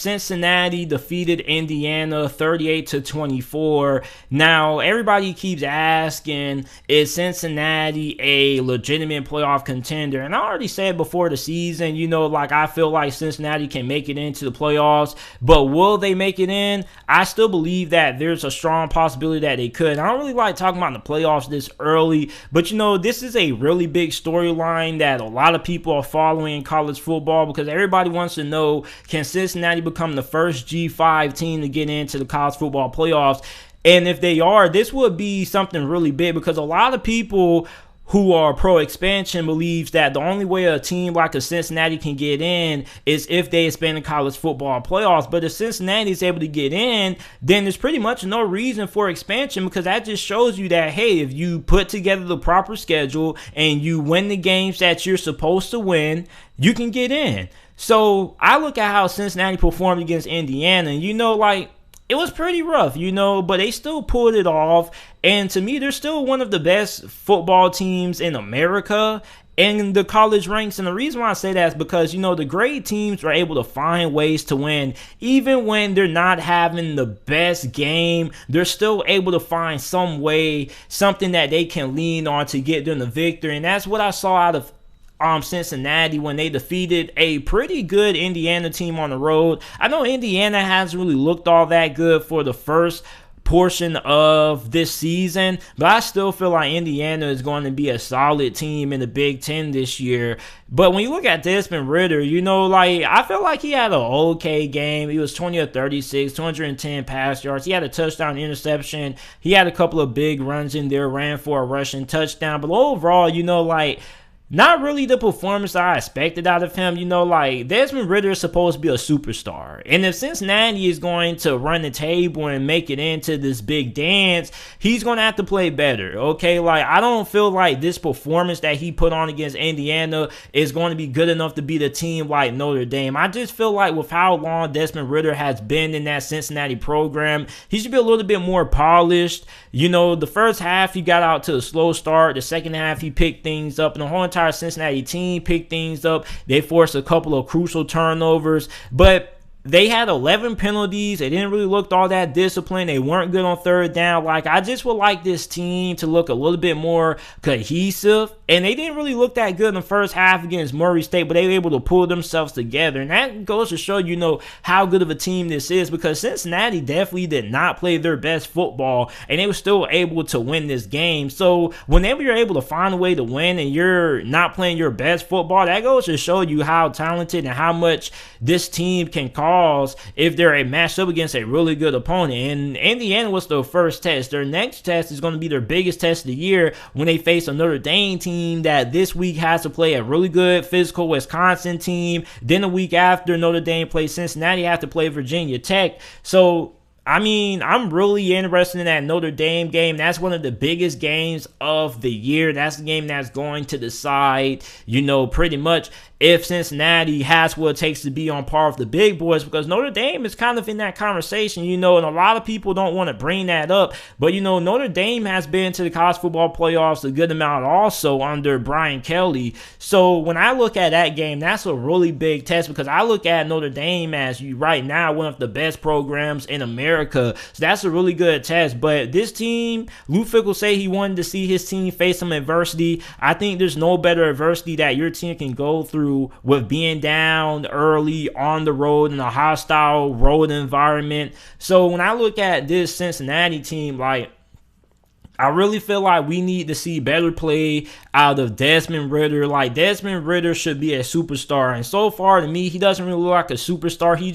Cincinnati defeated Indiana 38-24. Now, everybody keeps asking, is Cincinnati a legitimate playoff contender? And I already said before the season, like I feel like Cincinnati can make it into the playoffs, but will they make it in? I still believe that there's a strong possibility that they could. I don't really like talking about the playoffs this early, but this is a really big storyline that a lot of people are following in college football, because everybody wants to know, can Cincinnati become the first G5 team to get into the college football playoffs? And if they are, this would be something really big, because a lot of people who are pro-expansion believes that the only way a team like a Cincinnati can get in is if they expand the college football playoffs. But if Cincinnati is able to get in, then there's pretty much no reason for expansion, because that just shows you that, hey, if you put together the proper schedule and you win the games that you're supposed to win, you can get in. So I look at how Cincinnati performed against Indiana, and it was pretty rough, but they still pulled it off. And to me, they're still one of the best football teams in America in the college ranks. And the reason why I say that is because, the great teams are able to find ways to win. Even when they're not having the best game, they're still able to find some way, something that they can lean on to get them the victory. And that's what I saw out of Cincinnati when they defeated a pretty good Indiana team on the road. I know Indiana hasn't really looked all that good for the first portion of this season, but I still feel like Indiana is going to be a solid team in the Big Ten this year. But when you look at Desmond Ritter, I feel like he had an okay game. He was 20 of 36, 210 pass yards. He had a touchdown interception. He had a couple of big runs in there, ran for a rushing touchdown. But overall, not really the performance I expected out of him. Desmond Ritter is supposed to be a superstar. And if Cincinnati is going to run the table and make it into this big dance, he's going to have to play better, okay? I don't feel like this performance that he put on against Indiana is going to be good enough to beat a team like Notre Dame. I just feel like with how long Desmond Ritter has been in that Cincinnati program, he should be a little bit more polished. The first half, he got out to a slow start. The second half, he picked things up. And the whole entire Cincinnati team picked things up. They forced a couple of crucial turnovers, but they had 11 penalties. They didn't really look all that disciplined. They weren't good on third down. I just would like this team to look a little bit more cohesive. And they didn't really look that good in the first half against Murray State, but they were able to pull themselves together. And that goes to show, how good of a team this is, because Cincinnati definitely did not play their best football, and they were still able to win this game. So whenever you're able to find a way to win and you're not playing your best football, that goes to show you how talented and how much this team can cause if they're matched up against a really good opponent. And Indiana was their first test. Their next test is going to be their biggest test of the year when they face a Notre Dame team that this week has to play a really good physical Wisconsin team. Then the week after Notre Dame plays Cincinnati, have to play Virginia Tech. So I'm really interested in that Notre Dame game. That's one of the biggest games of the year. That's the game that's going to decide, pretty much if Cincinnati has what it takes to be on par with the big boys, because Notre Dame is kind of in that conversation, and a lot of people don't want to bring that up. But, Notre Dame has been to the college football playoffs a good amount also under Brian Kelly. So when I look at that game, that's a really big test, because I look at Notre Dame as right now one of the best programs in America. So that's a really good test. But this team, Lou Fickell say he wanted to see his team face some adversity. I think there's no better adversity that your team can go through with being down early on the road in a hostile road environment. So when I look at this Cincinnati team, I really feel like we need to see better play out of Desmond Ritter. Desmond Ritter should be a superstar, and so far to me, he doesn't really look like a superstar. He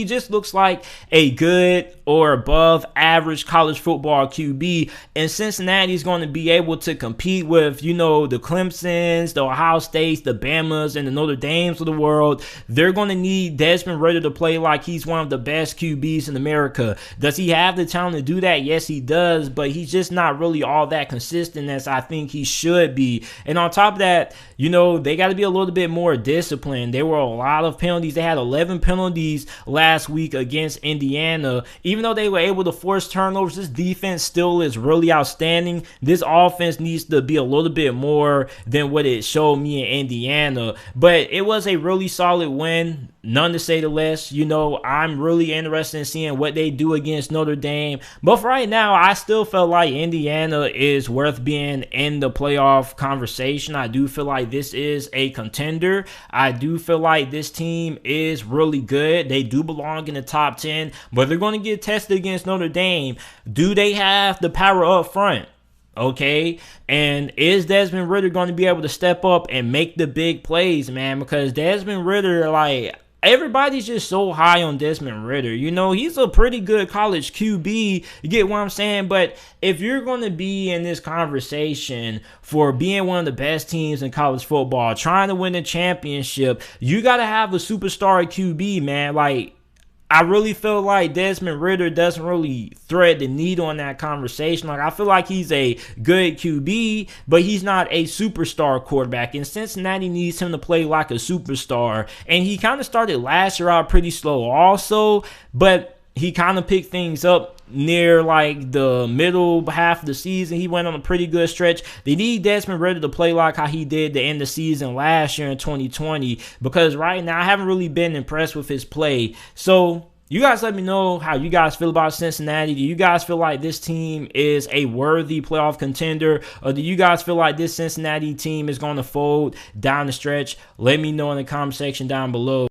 just looks like a good or above average college football QB, and Cincinnati is going to be able to compete with, the Clemsons, the Ohio States, the Bamas, and the Notre Dames of the world. They're going to need Desmond Ritter to play like he's one of the best QBs in America. Does he have the talent to do that? Yes, he does, but he's just not really all that consistent as I think he should be. And on top of that, they got to be a little bit more disciplined. There were a lot of penalties. They had 11 penalties last week against Indiana. Even though they were able to force turnovers, this defense still is really outstanding. This offense needs to be a little bit more than what it showed me in Indiana. But it was a really solid win. None to say the less. You know, I'm really interested in seeing what they do against Notre Dame. But for right now, I still feel like Indiana is worth being in the playoff conversation. I do feel like this is a contender. I do feel like this team is really good. They do belong in the top 10, but they're going to get tested against Notre Dame. Do they have the power up front? Okay, and is Desmond Ritter going to be able to step up and make the big plays, man? Because Desmond Ritter, like, everybody's just so high on Desmond Ritter. You know, he's a pretty good college QB. You get what I'm saying? But if you're going to be in this conversation for being one of the best teams in college football, trying to win a championship, you got to have a superstar QB, man. Like, I really feel like Desmond Ritter doesn't really thread the needle in that conversation. Like, I feel like he's a good QB, but he's not a superstar quarterback. And Cincinnati needs him to play like a superstar. And he kind of started last year out pretty slow also, but he kind of picked things up near like the middle half of the season. He went on a pretty good stretch. They need Desmond Ritter to play like how he did to end the season last year in 2020, because right now I haven't really been impressed with his play. So you guys let me know how you guys feel about Cincinnati. Do you guys feel like this team is a worthy playoff contender, or do you guys feel like this Cincinnati team is going to fold down the stretch? Let me know in the comment section down below.